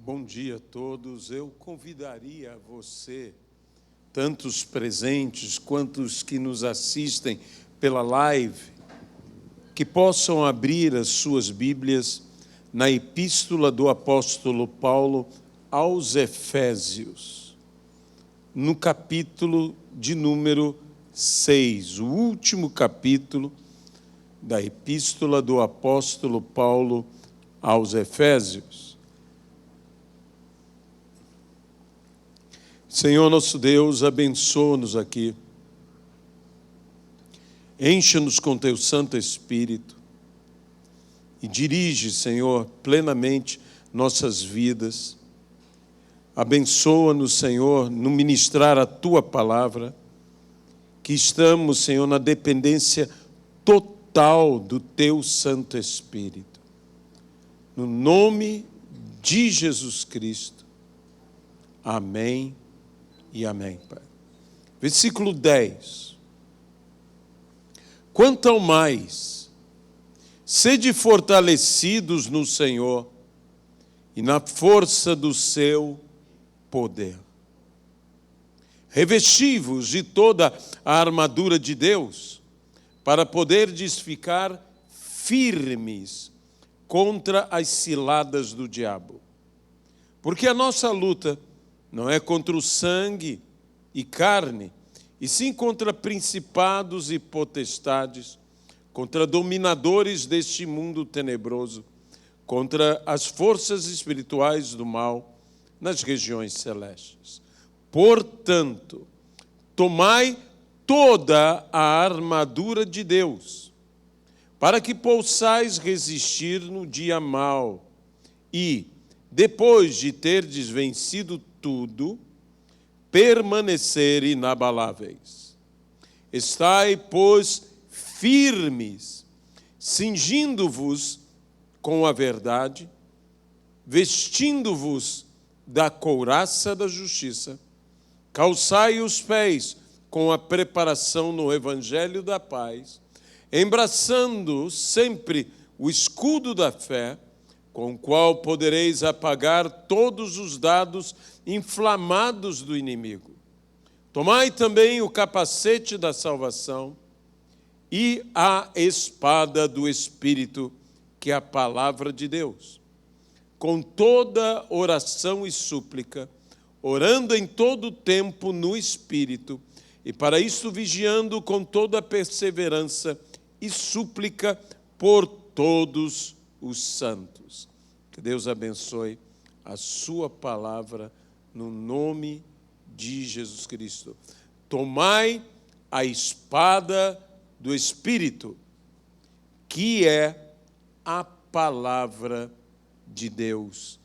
Bom dia a todos. Eu convidaria você, tanto os presentes quanto os que nos assistem pela live, que possam abrir as suas Bíblias na Epístola do Apóstolo Paulo aos Efésios, no capítulo de número 6, o último capítulo da Epístola do Apóstolo Paulo aos Efésios. Senhor nosso Deus, abençoa-nos aqui. Encha-nos com Teu Santo Espírito e dirige, Senhor, plenamente nossas vidas. Abençoa-nos, Senhor, no ministrar a Tua palavra, que estamos, Senhor, na dependência total do Teu Santo Espírito. No nome de Jesus Cristo. Amém. E amém, Pai. Versículo 10. Quanto ao mais, sede fortalecidos no Senhor e na força do seu poder. Revesti-vos de toda a armadura de Deus, para poderdes ficar firmes contra as ciladas do diabo. Porque a nossa luta não é contra o sangue e carne, e sim contra principados e potestades, contra dominadores deste mundo tenebroso, contra as forças espirituais do mal nas regiões celestes. Portanto, tomai toda a armadura de Deus, para que possais resistir no dia mau e, depois de terdes vencido tudo, permanecer inabaláveis. Estai, pois, firmes, cingindo-vos com a verdade, vestindo-vos da couraça da justiça, calçai os pés com a preparação no evangelho da paz, embraçando sempre o escudo da fé, com o qual podereis apagar todos os dardos inflamados do inimigo. Tomai também o capacete da salvação e a espada do Espírito, que é a palavra de Deus. Com toda oração e súplica, orando em todo tempo no Espírito, e para isso vigiando com toda perseverança e súplica por todos os santos. Que Deus abençoe a sua palavra no nome de Jesus Cristo. Tomai a espada do Espírito, que é a palavra de Deus,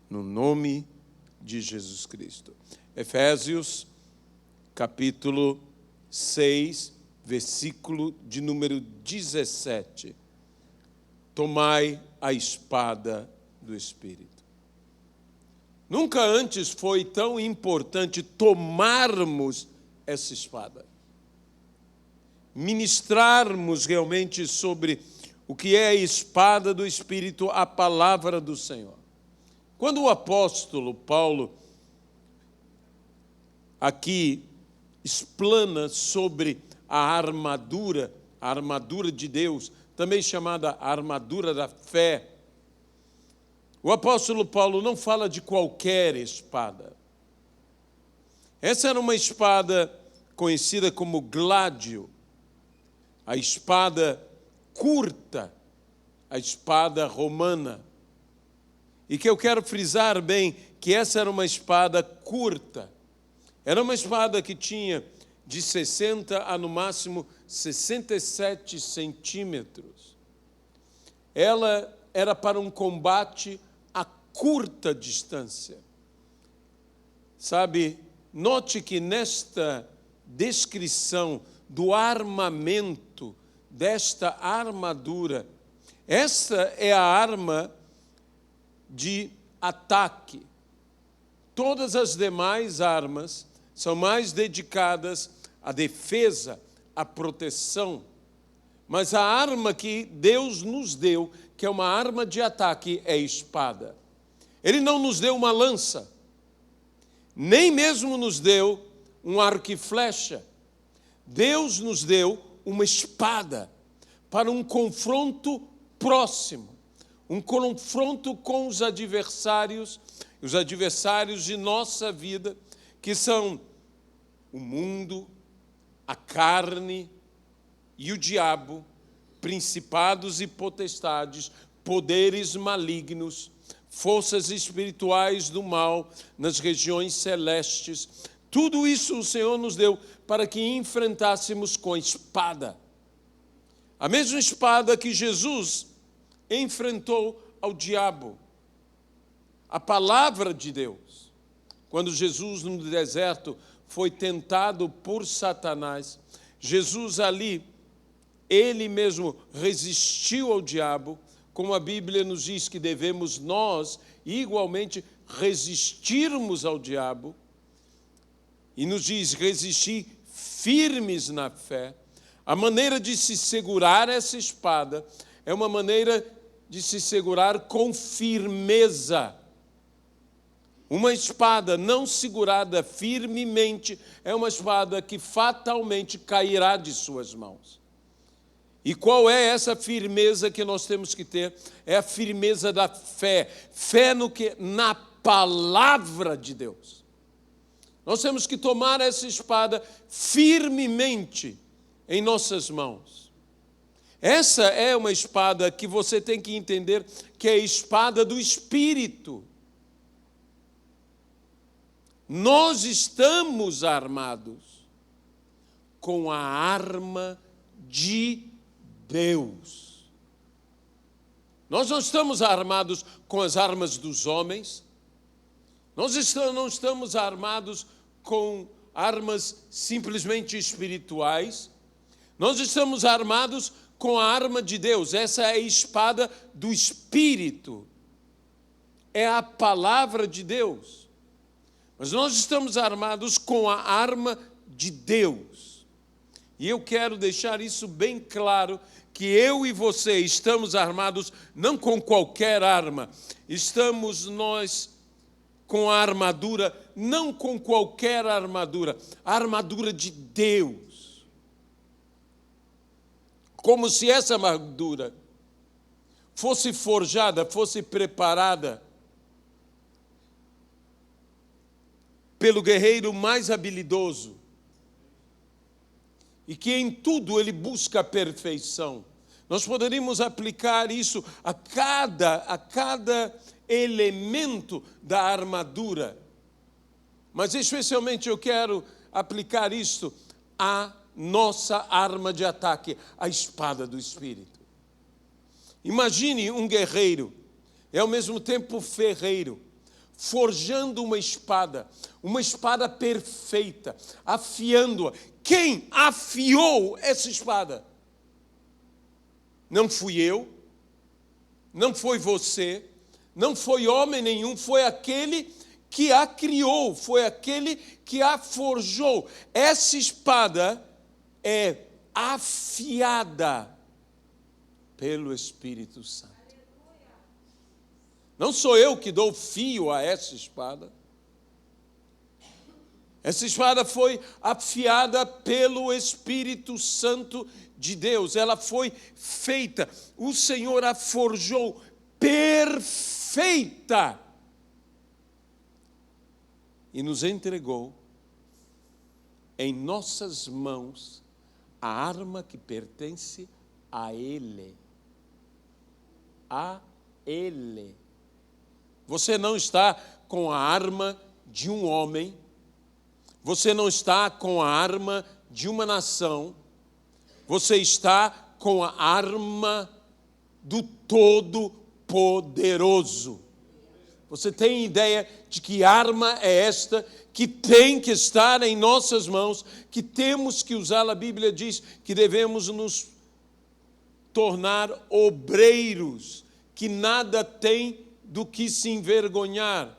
no nome de Jesus Cristo. Efésios, capítulo 6, versículo de número 17. Tomai a espada do Espírito. Nunca antes foi tão importante tomarmos essa espada. Ministrarmos realmente sobre o que é a espada do Espírito, a palavra do Senhor. Quando o apóstolo Paulo aqui explana sobre a armadura de Deus, também chamada armadura da fé, o apóstolo Paulo não fala de qualquer espada. Essa era uma espada conhecida como gládio, a espada curta, a espada romana. E que eu quero frisar bem que essa era uma espada curta. Era uma espada que tinha de 60 a, no máximo, 67 centímetros. Ela era para um combate a curta distância. Sabe, note que nesta descrição do armamento desta armadura, essa é a arma de ataque. Todas as demais armas são mais dedicadas à defesa, à proteção. Mas a arma que Deus nos deu, que é uma arma de ataque, é a espada. Ele não nos deu uma lança, nem mesmo nos deu um arco e flecha. Deus nos deu uma espada para um confronto próximo, um confronto com os adversários de nossa vida, que são o mundo, a carne e o diabo, principados e potestades, poderes malignos, forças espirituais do mal nas regiões celestes. Tudo isso o Senhor nos deu para que enfrentássemos com a espada. A mesma espada que Jesus enfrentou ao diabo. A palavra de Deus. Quando Jesus no deserto foi tentado por Satanás, Jesus ali, ele mesmo resistiu ao diabo, como a Bíblia nos diz que devemos nós igualmente resistirmos ao diabo, e nos diz resistir firmes na fé. A maneira de se segurar essa espada é uma maneira de se segurar com firmeza. Uma espada não segurada firmemente é uma espada que fatalmente cairá de suas mãos. E qual é essa firmeza que nós temos que ter? É a firmeza da fé. Fé no que? Na palavra de Deus. Nós temos que tomar essa espada firmemente em nossas mãos. Essa é uma espada que você tem que entender que é a espada do Espírito. Nós estamos armados com a arma de Deus. Nós não estamos armados com as armas dos homens. Nós não estamos armados com armas simplesmente espirituais. Nós estamos armados com a arma de Deus. Essa é a espada do Espírito. É a palavra de Deus. Mas nós estamos armados com a arma de Deus. E eu quero deixar isso bem claro, que eu e você estamos armados não com qualquer arma. Estamos nós com a armadura, não com qualquer armadura, a armadura de Deus. Como se essa armadura fosse forjada, fosse preparada pelo guerreiro mais habilidoso, e que em tudo ele busca a perfeição. Nós poderíamos aplicar isso a cada elemento da armadura, mas especialmente eu quero aplicar isso à nossa arma de ataque, a espada do Espírito. Imagine um guerreiro, e ao mesmo tempo ferreiro, forjando uma espada perfeita, afiando-a. Quem afiou essa espada? Não fui eu, não foi você, não foi homem nenhum, foi aquele que a criou, foi aquele que a forjou. Essa espada é afiada pelo Espírito Santo. Não sou eu que dou fio a essa espada. Essa espada foi afiada pelo Espírito Santo de Deus. Ela foi feita, o Senhor a forjou perfeita e nos entregou em nossas mãos a arma que pertence a Ele. A Ele. Você não está com a arma de um homem, você não está com a arma de uma nação, você está com a arma do Todo-Poderoso. Você tem ideia de que arma é esta que tem que estar em nossas mãos, que temos que usá-la? A Bíblia diz que devemos nos tornar obreiros, que nada tem do que se envergonhar,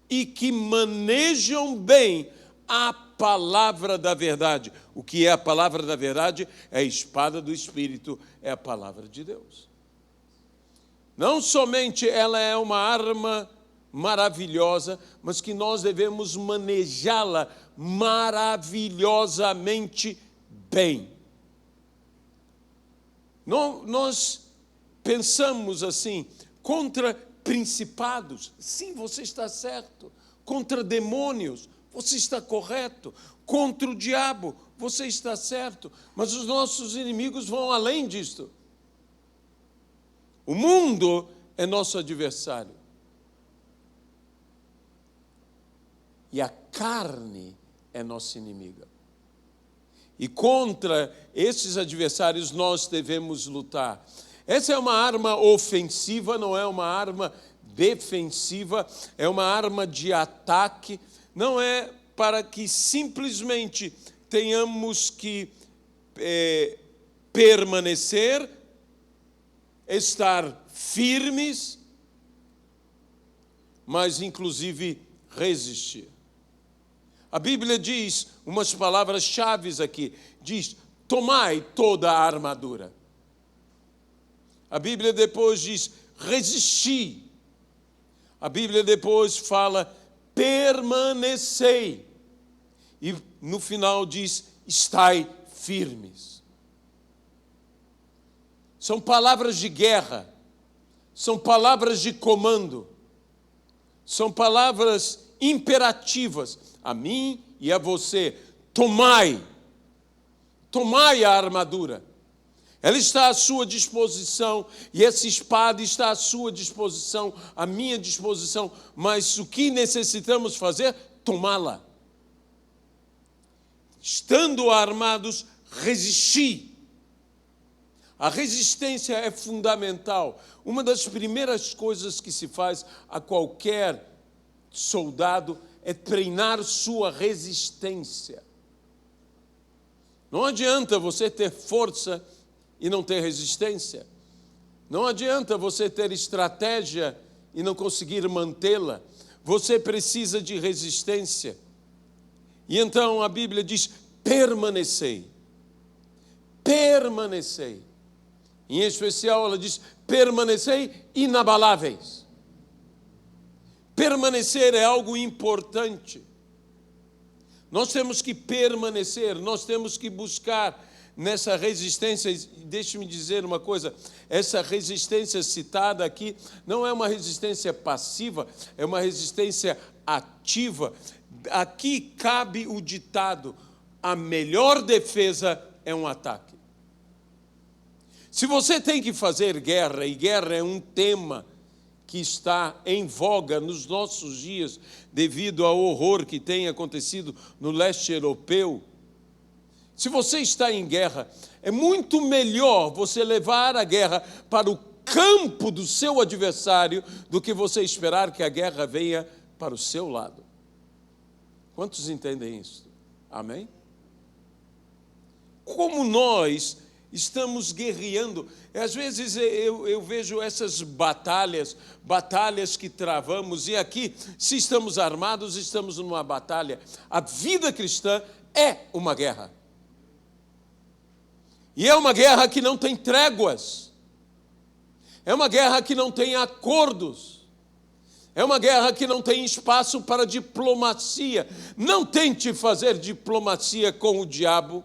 e que manejam bem a palavra da verdade. O que é a palavra da verdade? É a espada do Espírito, é a palavra de Deus. Não somente ela é uma arma maravilhosa, mas que nós devemos manejá-la maravilhosamente bem. Nós pensamos assim, contra principados, sim, você está certo. Contra demônios, você está correto. Contra o diabo, você está certo. Mas os nossos inimigos vão além disto. O mundo é nosso adversário. E a carne é nossa inimiga. E contra esses adversários nós devemos lutar. Essa é uma arma ofensiva, não é uma arma defensiva, é uma arma de ataque. Não é para que simplesmente tenhamos que permanecer, estar firmes, mas inclusive resistir. A Bíblia diz umas palavras-chave aqui, diz, tomai toda a armadura. A Bíblia depois diz, resisti. A Bíblia depois fala, permanecei. E no final diz, estai firmes. São palavras de guerra, são palavras de comando, são palavras imperativas a mim e a você. Tomai a armadura. Ela está à sua disposição e essa espada está à sua disposição, à minha disposição. Mas o que necessitamos fazer? Tomá-la. Estando armados, resistir. A resistência é fundamental. Uma das primeiras coisas que se faz a qualquer soldado é treinar sua resistência. Não adianta você ter força e não ter resistência. Não adianta você ter estratégia e não conseguir mantê-la. Você precisa de resistência. E então a Bíblia diz, permanecei. Permanecei. Em especial ela diz, permanecei inabaláveis. Permanecer é algo importante. Nós temos que permanecer, nós temos que buscar nessa resistência. Deixe-me dizer uma coisa, essa resistência citada aqui não é uma resistência passiva, é uma resistência ativa. Aqui cabe o ditado, a melhor defesa é um ataque. Se você tem que fazer guerra, e guerra é um tema que está em voga nos nossos dias, devido ao horror que tem acontecido no leste europeu. Se você está em guerra, é muito melhor você levar a guerra para o campo do seu adversário do que você esperar que a guerra venha para o seu lado. Quantos entendem isso? Amém? Como nós estamos guerreando. Às vezes eu vejo essas batalhas que travamos, e aqui, se estamos armados, estamos numa batalha. A vida cristã é uma guerra. E é uma guerra que não tem tréguas. É uma guerra que não tem acordos. É uma guerra que não tem espaço para diplomacia. Não tente fazer diplomacia com o diabo.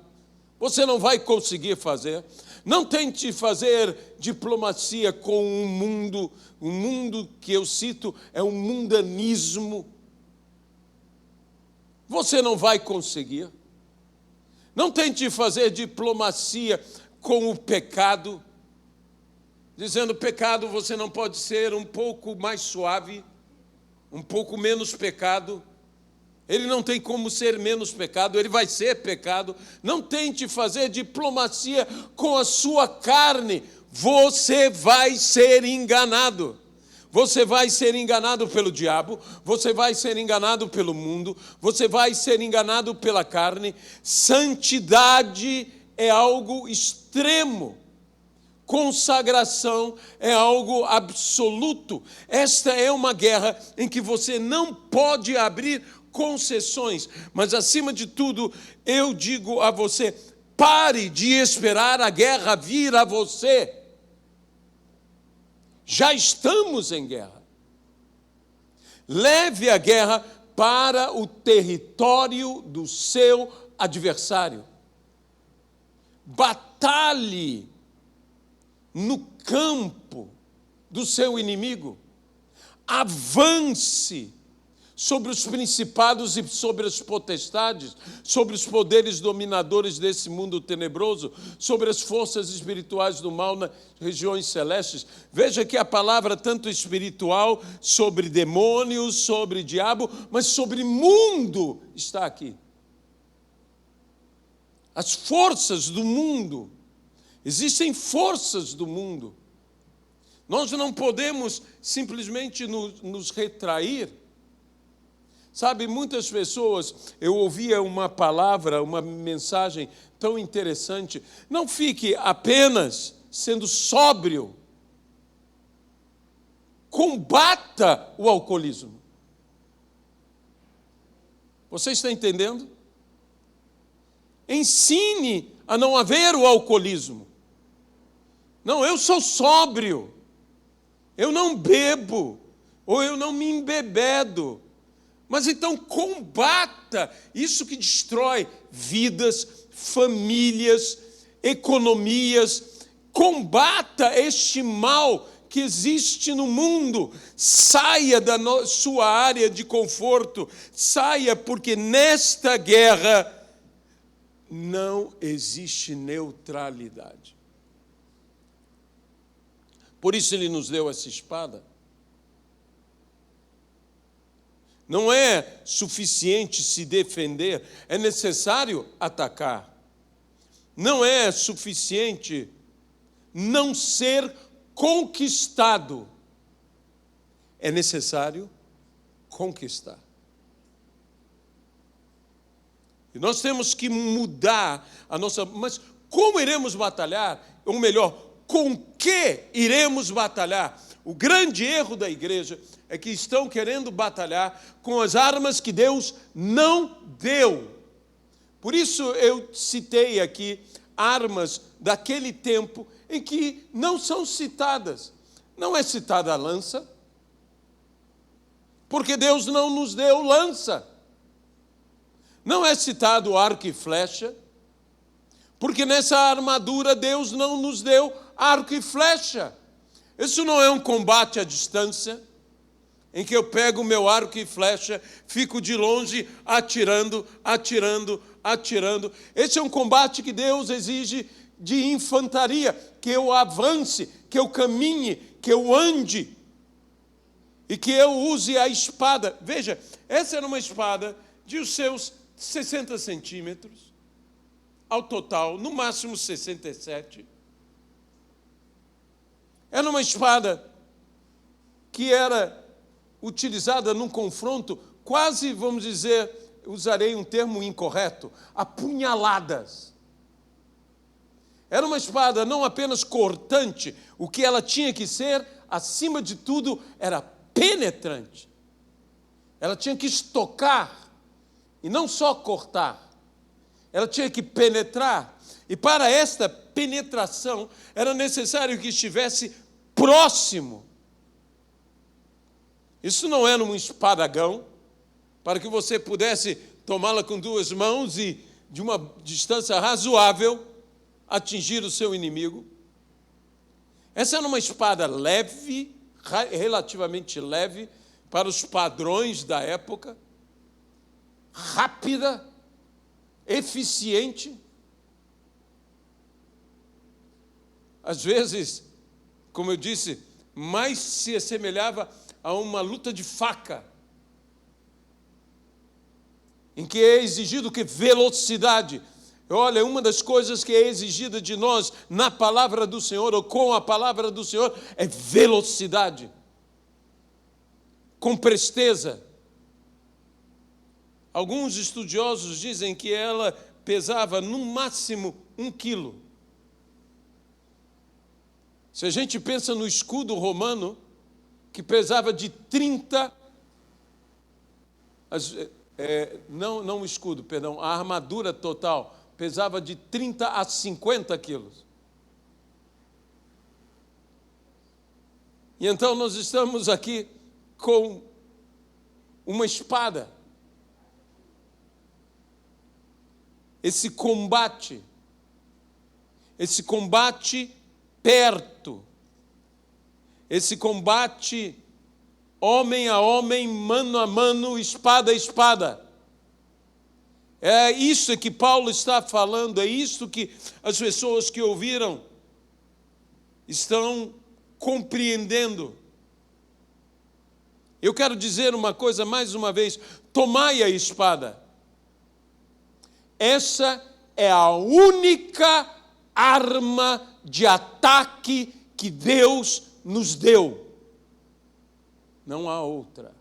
Você não vai conseguir fazer. Não tente fazer diplomacia com o mundo. O mundo que eu cito é um mundanismo. Você não vai conseguir. Não tente fazer diplomacia com o pecado, dizendo, pecado, você não pode ser um pouco mais suave, um pouco menos pecado. Ele não tem como ser menos pecado, ele vai ser pecado. Não tente fazer diplomacia com a sua carne, você vai ser enganado. Você vai ser enganado pelo diabo, você vai ser enganado pelo mundo, você vai ser enganado pela carne. Santidade é algo extremo. Consagração é algo absoluto. Esta é uma guerra em que você não pode abrir concessões. Mas, acima de tudo, eu digo a você, pare de esperar a guerra vir a você. Já estamos em guerra. Leve a guerra para o território do seu adversário. Batalhe no campo do seu inimigo. Avance sobre os principados e sobre as potestades, sobre os poderes dominadores desse mundo tenebroso, sobre as forças espirituais do mal nas regiões celestes. Veja que a palavra tanto espiritual, sobre demônios, sobre diabo, mas sobre mundo está aqui. As forças do mundo. Existem forças do mundo. Nós não podemos simplesmente nos retrair. Sabe, muitas pessoas, eu ouvia uma palavra, uma mensagem tão interessante. Não fique apenas sendo sóbrio. Combata o alcoolismo. Você está entendendo? Ensine a não haver o alcoolismo. Não, eu sou sóbrio. Eu não bebo. Ou eu não me embebedo. Mas então combata isso que destrói vidas, famílias, economias. Combata este mal que existe no mundo. Saia da sua área de conforto. Saia, porque nesta guerra não existe neutralidade. Por isso ele nos deu essa espada. Não é suficiente se defender, é necessário atacar. Não é suficiente não ser conquistado. É necessário conquistar. E nós temos que mudar a nossa... Mas como iremos batalhar? Ou melhor, com que iremos batalhar? O grande erro da igreja é que estão querendo batalhar com as armas que Deus não deu. Por isso eu citei aqui armas daquele tempo em que não são citadas. Não é citada a lança, porque Deus não nos deu lança. Não é citado o arco e flecha, porque nessa armadura Deus não nos deu arco e flecha. Isso não é um combate à distância, em que eu pego o meu arco e flecha, fico de longe atirando, atirando, atirando. Esse é um combate que Deus exige de infantaria, que eu avance, que eu caminhe, que eu ande e que eu use a espada. Veja, essa era uma espada de os seus 60 centímetros, ao total, no máximo 67. Era uma espada que era utilizada num confronto quase, vamos dizer, usarei um termo incorreto, apunhaladas. Era uma espada não apenas cortante, o que ela tinha que ser, acima de tudo, era penetrante. Ela tinha que estocar, e não só cortar. Ela tinha que penetrar. E para esta penetração, era necessário que estivesse próximo. Isso não era um espadagão, para que você pudesse tomá-la com duas mãos e, de uma distância razoável, atingir o seu inimigo. Essa era uma espada leve, relativamente leve, para os padrões da época, rápida, eficiente. Às vezes, como eu disse, mais se assemelhava a uma luta de faca, em que é exigido que velocidade. Olha, uma das coisas que é exigida de nós na palavra do Senhor, ou com a palavra do Senhor, é velocidade, com presteza. Alguns estudiosos dizem que ela pesava no máximo 1 quilo. Se a gente pensa no escudo romano, que pesava de 30... não o escudo, perdão, a armadura total pesava de 30 a 50 quilos. E então nós estamos aqui com uma espada. Esse combate perto, esse combate homem a homem, mano a mano, espada a espada. É isso que Paulo está falando, é isso que as pessoas que ouviram estão compreendendo. Eu quero dizer uma coisa mais uma vez: tomai a espada. Essa é a única arma de ataque que Deus nos deu. Não há outra.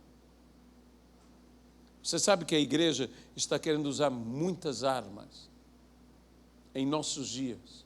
Você sabe que a igreja está querendo usar muitas armas em nossos dias.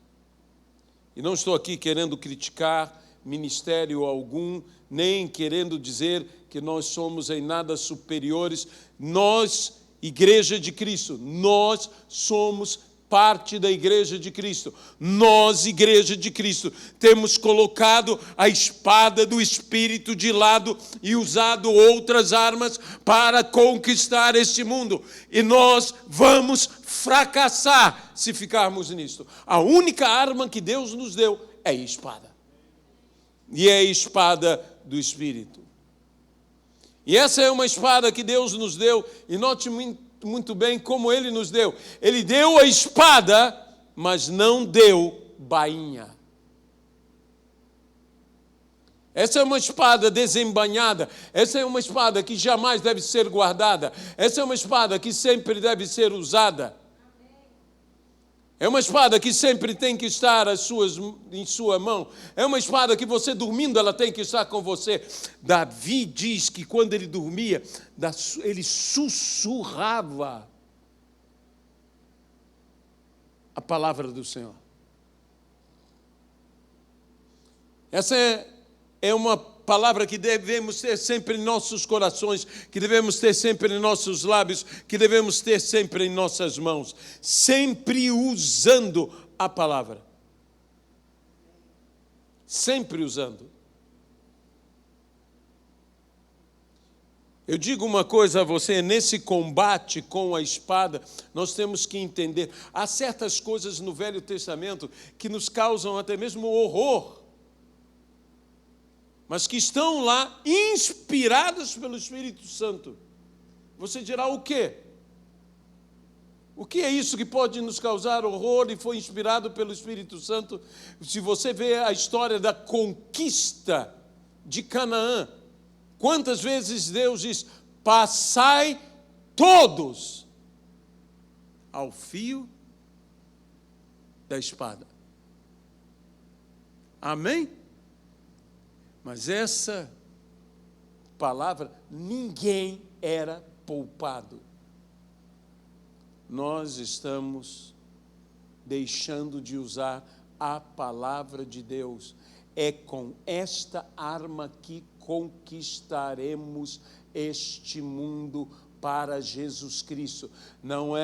E não estou aqui querendo criticar ministério algum, nem querendo dizer que nós somos em nada superiores. Nós, Igreja de Cristo, nós somos parte da Igreja de Cristo. Nós, Igreja de Cristo, temos colocado a espada do Espírito de lado e usado outras armas para conquistar este mundo. E nós vamos fracassar se ficarmos nisto. A única arma que Deus nos deu é a espada. E é a espada do Espírito. E essa é uma espada que Deus nos deu, e note muito bem como Ele nos deu. Ele deu a espada, mas não deu bainha. Essa é uma espada desembainhada, essa é uma espada que jamais deve ser guardada, essa é uma espada que sempre deve ser usada. É uma espada que sempre tem que estar em sua mão. É uma espada que você dormindo, ela tem que estar com você. Davi diz que quando ele dormia, ele sussurrava a palavra do Senhor. Essa é uma palavra que devemos ter sempre em nossos corações, que devemos ter sempre em nossos lábios, que devemos ter sempre em nossas mãos, sempre usando a palavra. Sempre usando. Eu digo uma coisa a você, nesse combate com a espada, nós temos que entender, há certas coisas no Velho Testamento que nos causam até mesmo horror, mas que estão lá inspiradas pelo Espírito Santo. Você dirá o quê? O que é isso que pode nos causar horror e foi inspirado pelo Espírito Santo? Se você vê a história da conquista de Canaã, quantas vezes Deus diz: passai todos ao fio da espada. Amém? Mas essa palavra, ninguém era poupado. Nós estamos deixando de usar a palavra de Deus. É com esta arma que conquistaremos este mundo para Jesus Cristo. Não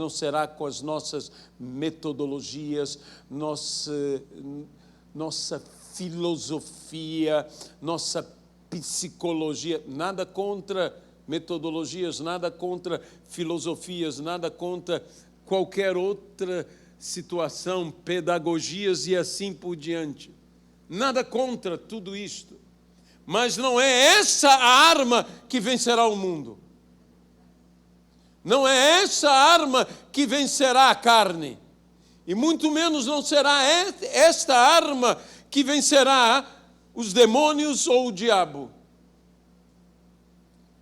será com as nossas metodologias, nossa filosofia, nossa psicologia, nada contra metodologias, nada contra filosofias, nada contra qualquer outra situação, pedagogias e assim por diante. Nada contra tudo isto. Mas não é essa a arma que vencerá o mundo. Não é essa a arma que vencerá a carne. E muito menos não será esta arma que vencerá os demônios ou o diabo.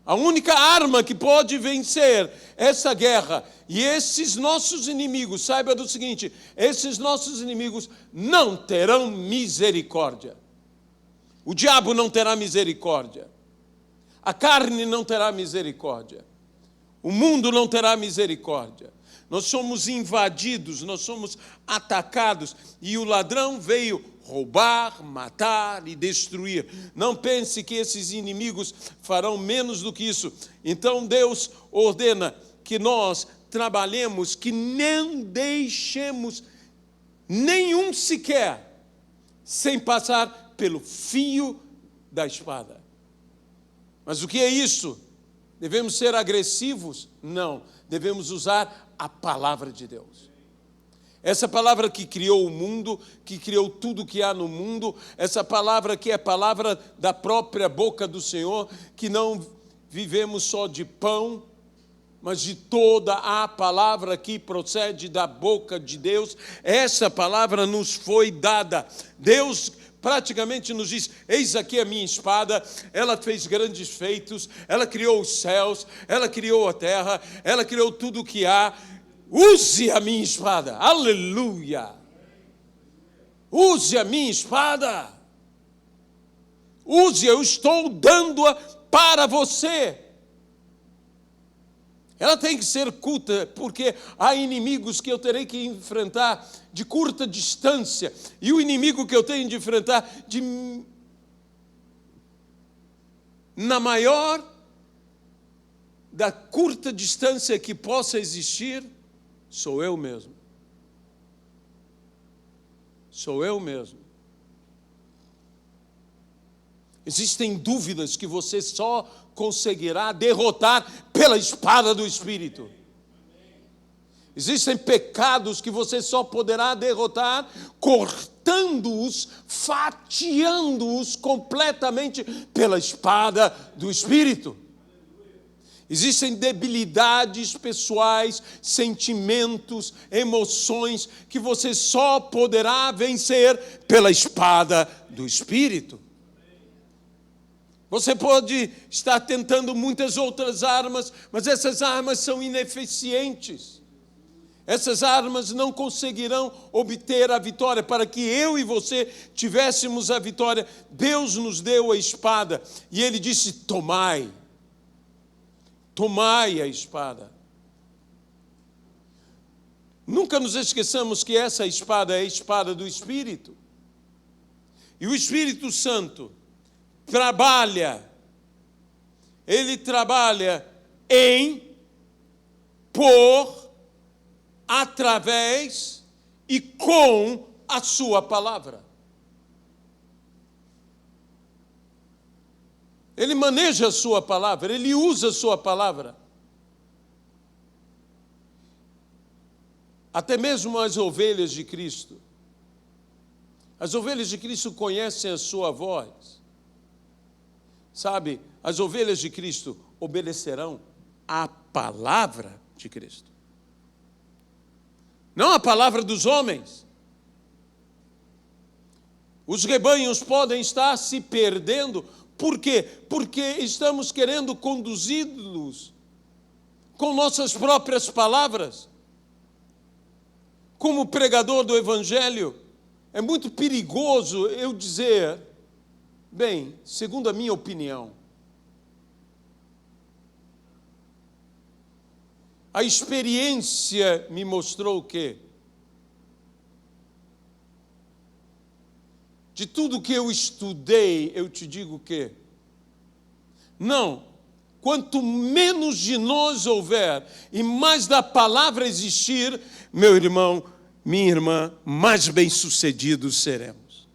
A única arma que pode vencer essa guerra e esses nossos inimigos, saiba do seguinte: esses nossos inimigos não terão misericórdia. O diabo não terá misericórdia. A carne não terá misericórdia. O mundo não terá misericórdia. Nós somos invadidos, nós somos atacados e o ladrão veio roubar, matar e destruir. Não pense que esses inimigos farão menos do que isso. Então Deus ordena que nós trabalhemos, que não deixemos nenhum sequer sem passar pelo fio da espada. Mas o que é isso? Devemos ser agressivos? Não. Devemos usar a palavra de Deus. Essa palavra que criou o mundo, que criou tudo que há no mundo, essa palavra que é a palavra da própria boca do Senhor, que não vivemos só de pão, mas de toda a palavra que procede da boca de Deus. Essa palavra nos foi dada. Deus praticamente nos diz: eis aqui a minha espada, ela fez grandes feitos, ela criou os céus, ela criou a terra, ela criou tudo o que há. Use a minha espada, aleluia! Use a minha espada, use, eu estou dando-a para você. Ela tem que ser culta, porque há inimigos que eu terei que enfrentar de curta distância, e o inimigo que eu tenho de enfrentar na maior da curta distância que possa existir, sou eu mesmo. Sou eu mesmo. Existem dúvidas que você só conseguirá derrotar pela espada do Espírito. Existem pecados que você só poderá derrotar cortando-os, fatiando-os completamente pela espada do Espírito. Existem debilidades pessoais, sentimentos, emoções que você só poderá vencer pela espada do Espírito. Você pode estar tentando muitas outras armas, mas essas armas são ineficientes. Essas armas não conseguirão obter a vitória. Para que eu e você tivéssemos a vitória, Deus nos deu a espada. E Ele disse: tomai. Tomai a espada. Nunca nos esqueçamos que essa espada é a espada do Espírito. E o Espírito Santo ele trabalha em, por, através e com a sua palavra. Ele maneja a sua palavra, ele usa a sua palavra. Até mesmo as ovelhas de Cristo. As ovelhas de Cristo conhecem a sua voz. Sabe, as ovelhas de Cristo obedecerão à palavra de Cristo. Não a palavra dos homens. Os rebanhos podem estar se perdendo. Por quê? Porque estamos querendo conduzi-los com nossas próprias palavras. Como pregador do Evangelho, é muito perigoso eu dizer, bem, segundo a minha opinião, a experiência me mostrou o quê? De tudo que eu estudei, eu te digo o quê? Não, quanto menos de nós houver e mais da palavra existir, meu irmão, minha irmã, mais bem-sucedidos seremos.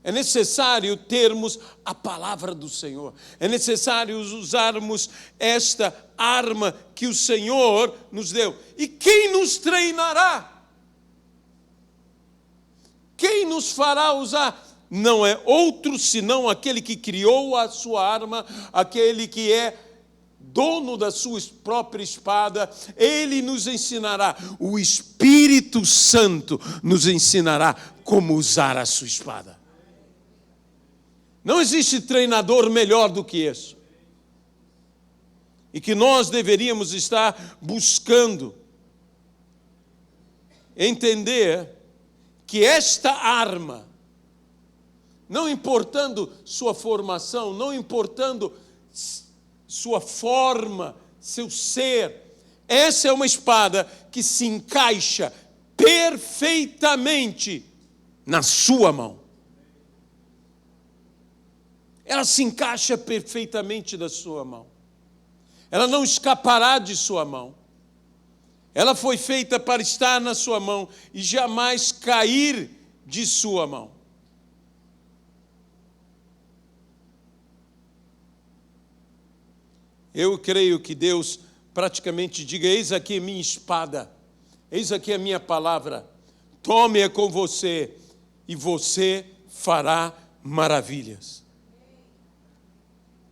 É necessário termos a palavra do Senhor. É necessário usarmos esta arma que o Senhor nos deu. E quem nos treinará? Quem nos fará usar? Não é outro senão aquele que criou a sua arma, aquele que é dono da sua própria espada. Ele nos ensinará. O Espírito Santo nos ensinará como usar a sua espada. Não existe treinador melhor do que esse. E que nós deveríamos estar buscando entender que esta arma, não importando sua formação, não importando sua forma, seu ser, essa é uma espada que se encaixa perfeitamente na sua mão. Ela se encaixa perfeitamente na sua mão. Ela não escapará de sua mão. Ela foi feita para estar na sua mão e jamais cair de sua mão. Eu creio que Deus praticamente diga: eis aqui a minha espada, eis aqui a minha palavra, tome-a com você e você fará maravilhas.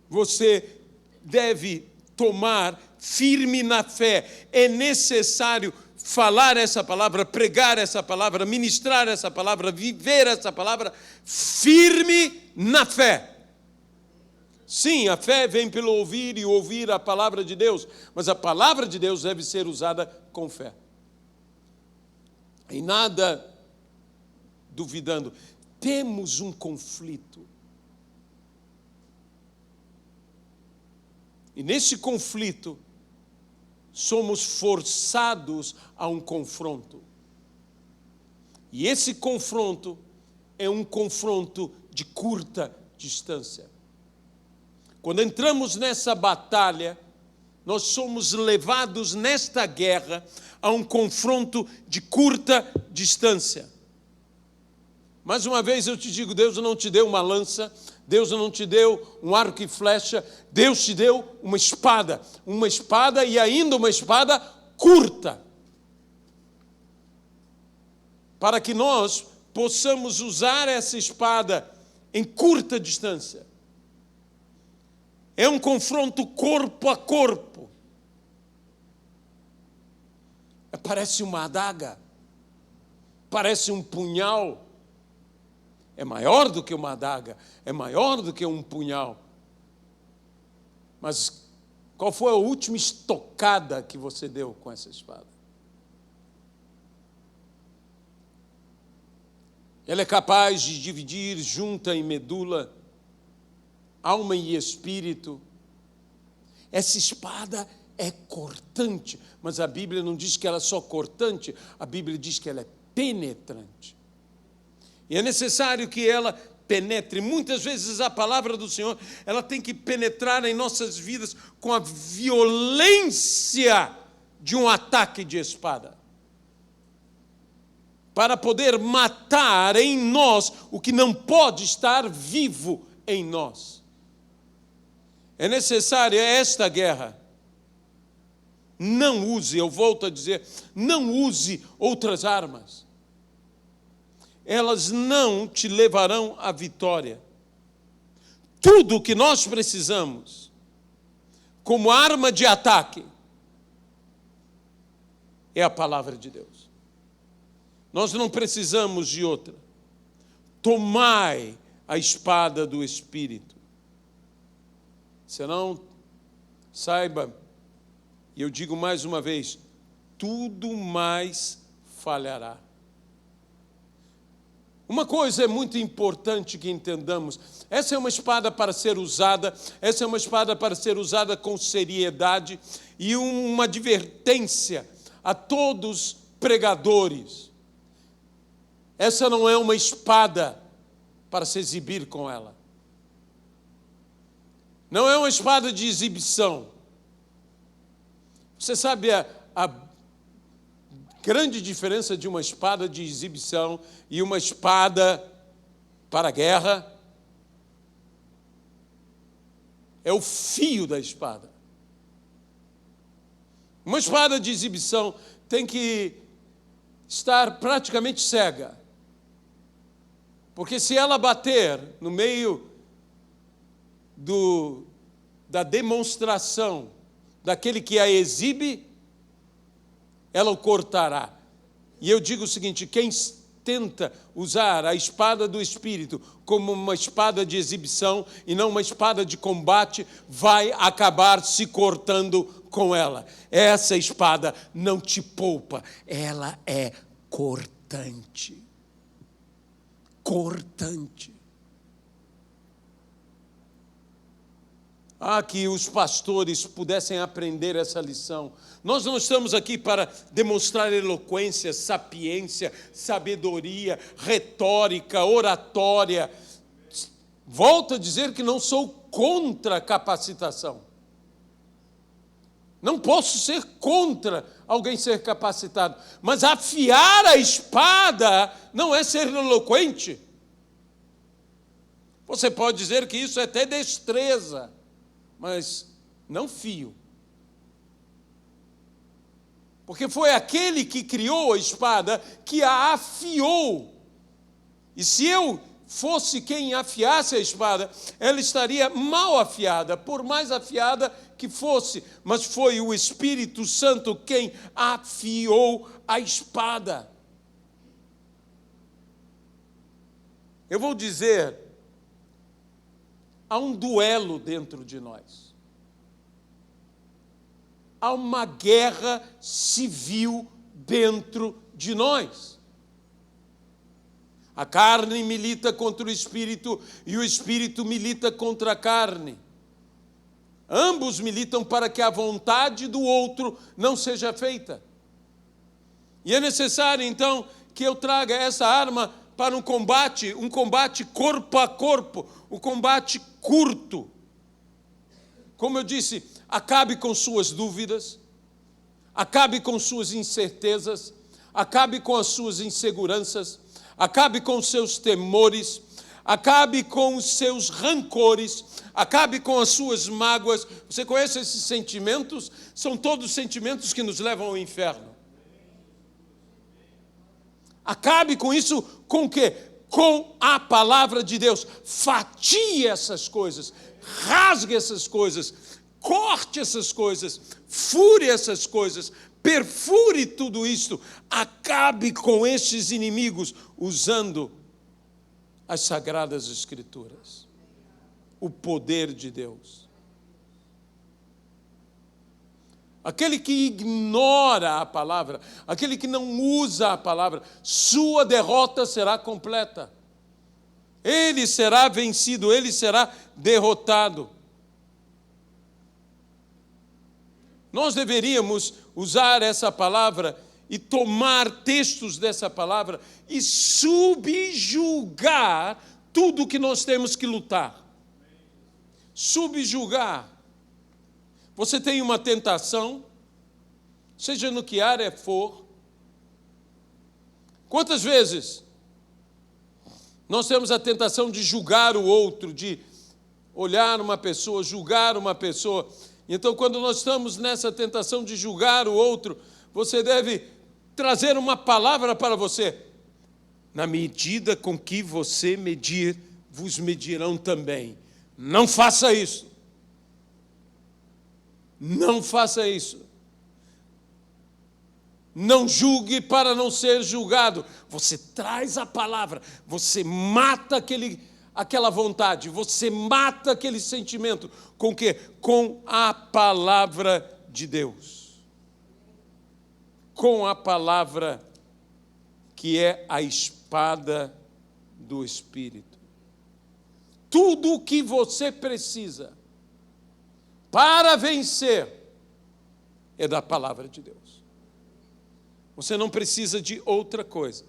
Você deve tomar firme na fé. É necessário falar essa palavra, pregar essa palavra, ministrar essa palavra, viver essa palavra firme na fé. Sim, a fé vem pelo ouvir e ouvir a palavra de Deus, mas a palavra de Deus deve ser usada com fé. E nada duvidando. Temos um conflito. E nesse conflito, somos forçados a um confronto. E esse confronto é um confronto de curta distância. Quando entramos nessa batalha, nós somos levados nesta guerra a um confronto de curta distância. Mais uma vez eu te digo, Deus não te deu uma lança, Deus não te deu um arco e flecha, Deus te deu uma espada e ainda uma espada curta, para que nós possamos usar essa espada em curta distância. É um confronto corpo a corpo. Parece uma adaga, parece um punhal. É maior do que uma adaga, é maior do que um punhal. Mas qual foi a última estocada que você deu com essa espada? Ela é capaz de dividir junta e medula, alma e espírito. Essa espada é cortante, mas a Bíblia não diz que ela é só cortante, a Bíblia diz que ela é penetrante. E é necessário que ela penetre. Muitas vezes a palavra do Senhor, ela tem que penetrar em nossas vidas com a violência de um ataque de espada, para poder matar em nós o que não pode estar vivo em nós. É necessária esta guerra. Não use, eu volto a dizer, não use outras armas. Elas não te levarão à vitória. Tudo o que nós precisamos, como arma de ataque, é a palavra de Deus. Nós não precisamos de outra. Tomai a espada do Espírito. Senão, saiba, e eu digo mais uma vez, tudo mais falhará. Uma coisa é muito importante que entendamos: essa é uma espada para ser usada, essa é uma espada para ser usada com seriedade, e uma advertência a todos pregadores. Essa não é uma espada para se exibir com ela. Não é uma espada de exibição. Você sabe a grande diferença de uma espada de exibição e uma espada para a guerra? É o fio da espada. Uma espada de exibição tem que estar praticamente cega, porque se ela bater no meio da demonstração daquele que a exibe, ela o cortará. E eu digo o seguinte: quem tenta usar a espada do Espírito como uma espada de exibição e não uma espada de combate, vai acabar se cortando com ela. Essa espada não te poupa, ela é cortante. Cortante. Que os pastores pudessem aprender essa lição. Nós não estamos aqui para demonstrar eloquência, sapiência, sabedoria, retórica, oratória. Volto a dizer que não sou contra a capacitação. Não posso ser contra alguém ser capacitado. Mas afiar a espada não é ser eloquente. Você pode dizer que isso é até destreza, mas não fio. Porque foi aquele que criou a espada que a afiou. E se eu fosse quem afiasse a espada, ela estaria mal afiada, por mais afiada que fosse. Mas foi o Espírito Santo quem afiou a espada. Eu vou dizer, há um duelo dentro de nós. Há uma guerra civil dentro de nós. A carne milita contra o Espírito e o Espírito milita contra a carne. Ambos militam para que a vontade do outro não seja feita. E é necessário, então, que eu traga essa arma para um combate corpo a corpo, um combate curto. Como eu disse, acabe com suas dúvidas, acabe com suas incertezas, acabe com as suas inseguranças, acabe com os seus temores, acabe com os seus rancores, acabe com as suas mágoas. Você conhece esses sentimentos? São todos sentimentos que nos levam ao inferno. Acabe com isso com o quê? Com a palavra de Deus. Fatie essas coisas, rasgue essas coisas, corte essas coisas, fure essas coisas, perfure tudo isto. Acabe com estes inimigos usando as Sagradas Escrituras, o poder de Deus. Aquele que ignora a palavra, aquele que não usa a palavra, sua derrota será completa. Ele será vencido, ele será derrotado. Nós deveríamos usar essa palavra e tomar textos dessa palavra e subjugar tudo que nós temos que lutar. Subjugar. Você tem uma tentação, seja no que área for. Quantas vezes nós temos a tentação de julgar o outro, de olhar uma pessoa, julgar uma pessoa? Então, quando nós estamos nessa tentação de julgar o outro, você deve trazer uma palavra para você. Na medida com que você medir, vos medirão também. Não faça isso. Não faça isso. Não julgue para não ser julgado. Você traz a palavra, você mata aquela vontade, você mata aquele sentimento. Com o quê? Com a palavra de Deus. Com a palavra que é a espada do Espírito. Tudo o que você precisa para vencer é da palavra de Deus. Você não precisa de outra coisa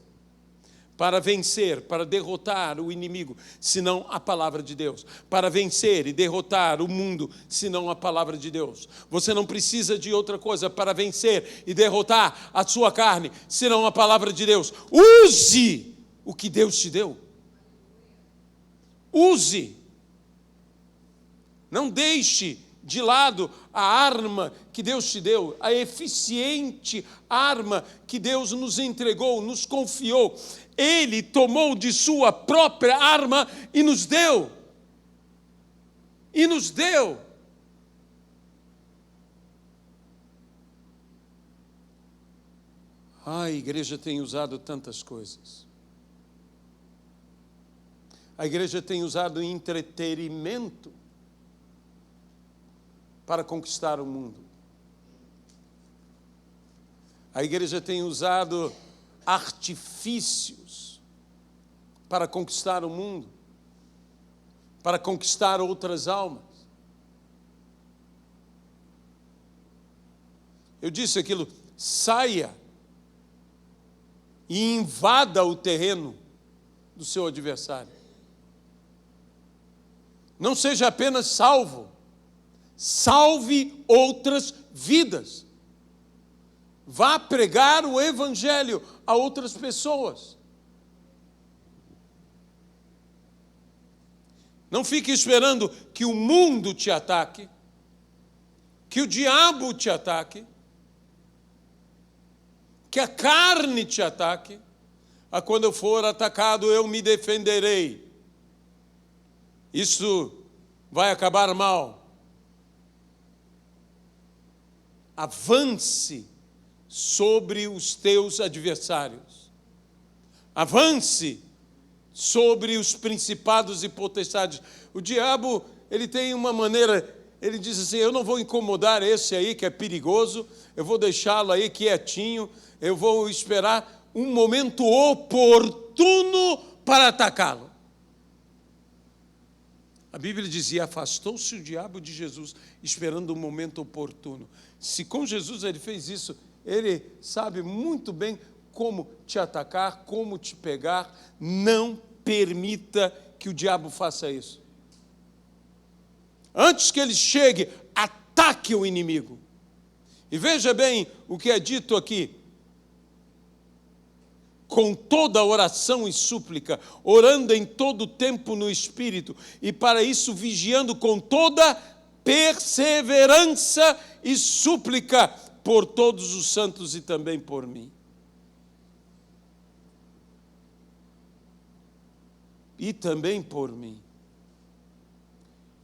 para vencer, para derrotar o inimigo, senão a palavra de Deus. Para vencer e derrotar o mundo, senão a palavra de Deus. Você não precisa de outra coisa para vencer e derrotar a sua carne, senão a palavra de Deus. Use o que Deus te deu. Use. Não deixe de lado a arma que Deus te deu, a eficiente arma que Deus nos entregou, nos confiou. Ele tomou de sua própria arma e nos deu. E nos deu. A igreja tem usado tantas coisas. A igreja tem usado entretenimento para conquistar o mundo. A igreja tem usado artifícios para conquistar o mundo, para conquistar outras almas. Eu disse aquilo, saia e invada o terreno do seu adversário. Não seja apenas salvo, salve outras vidas. Vá pregar o evangelho a outras pessoas. Não fique esperando que o mundo te ataque. que o diabo te ataque, que a carne te ataque, quando eu for atacado eu me defenderei. Isso vai acabar mal. Avance sobre os teus adversários. Avance sobre os principados e potestades. O diabo, ele tem uma maneira, ele diz assim, eu não vou incomodar esse aí que é perigoso, eu vou deixá-lo aí quietinho, eu vou esperar um momento oportuno para atacá-lo. A Bíblia dizia, afastou-se o diabo de Jesus, esperando o momento oportuno. Se com Jesus ele fez isso, ele sabe muito bem como te atacar, como te pegar. Não permita que o diabo faça isso. Antes que ele chegue, ataque o inimigo. E veja bem o que é dito aqui. Com toda oração e súplica, orando em todo tempo no Espírito, e para isso vigiando com toda perseverança e súplica por todos os santos e também por mim. E também por mim.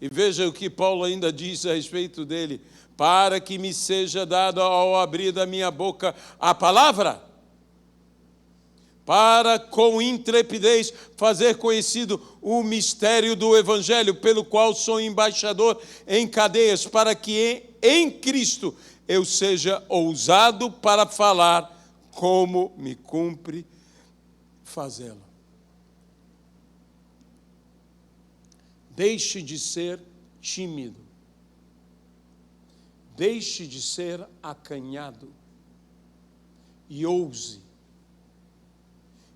E veja o que Paulo ainda diz a respeito dele, para que me seja dado ao abrir da minha boca a palavra, para com intrepidez fazer conhecido o mistério do Evangelho, pelo qual sou embaixador em cadeias, para que em Cristo eu seja ousado para falar como me cumpre fazê-lo. Deixe de ser tímido. Deixe de ser acanhado. E ouse.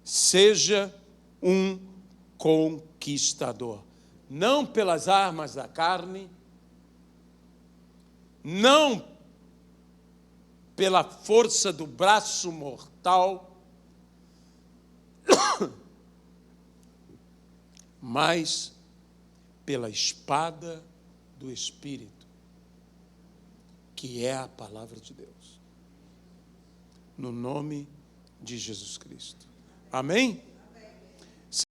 Seja um conquistador. Não pelas armas da carne, não pela força do braço mortal, mas pela espada do Espírito, que é a palavra de Deus. No nome de Jesus Cristo. Amém?